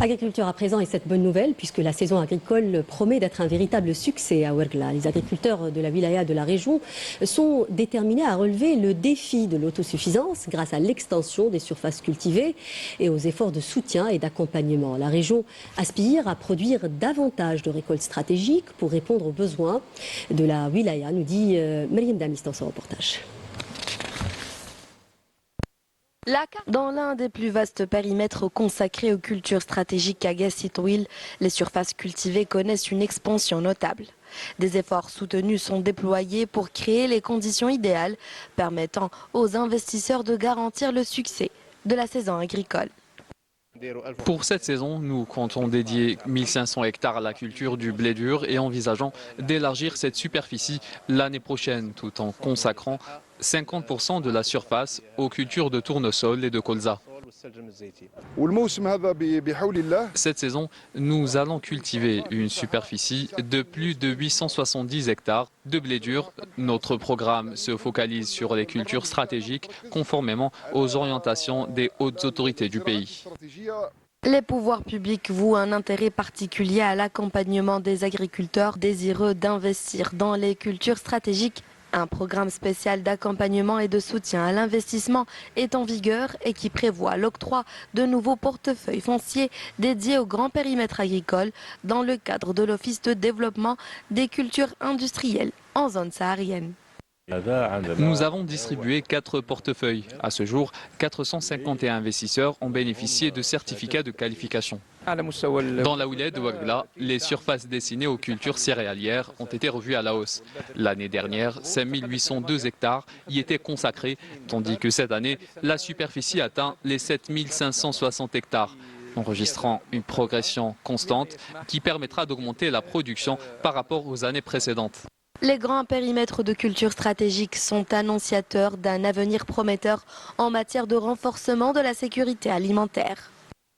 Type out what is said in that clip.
Agriculture à présent et cette bonne nouvelle puisque la saison agricole promet d'être un véritable succès à Ouergla. Les agriculteurs de la wilaya de la région sont déterminés à relever le défi de l'autosuffisance grâce à l'extension des surfaces cultivées et aux efforts de soutien et d'accompagnement. La région aspire à produire davantage de récoltes stratégiques pour répondre aux besoins de la wilaya, nous dit Mariam Damis dans son reportage. Dans l'un des plus vastes périmètres consacrés aux cultures stratégiques à Gassitouil, les surfaces cultivées connaissent une expansion notable. Des efforts soutenus sont déployés pour créer les conditions idéales permettant aux investisseurs de garantir le succès de la saison agricole. Pour cette saison, nous comptons dédier 1500 hectares à la culture du blé dur et envisageons d'élargir cette superficie l'année prochaine tout en consacrant 50% de la surface aux cultures de tournesol et de colza. Cette saison, nous allons cultiver une superficie de plus de 870 hectares de blé dur. Notre programme se focalise sur les cultures stratégiques conformément aux orientations des hautes autorités du pays. Les pouvoirs publics vouent un intérêt particulier à l'accompagnement des agriculteurs désireux d'investir dans les cultures stratégiques. Un programme spécial d'accompagnement et de soutien à l'investissement est en vigueur et qui prévoit l'octroi de nouveaux portefeuilles fonciers dédiés au grand périmètre agricole dans le cadre de l'Office de développement des cultures industrielles en zone saharienne. Nous avons distribué 4 portefeuilles. À ce jour, 451 investisseurs ont bénéficié de certificats de qualification. Dans la wilaya de Ouergla, les surfaces destinées aux cultures céréalières ont été revues à la hausse. L'année dernière, 5802 hectares y étaient consacrés, tandis que cette année, la superficie atteint les 7560 hectares, enregistrant une progression constante qui permettra d'augmenter la production par rapport aux années précédentes. Les grands périmètres de culture stratégique sont annonciateurs d'un avenir prometteur en matière de renforcement de la sécurité alimentaire.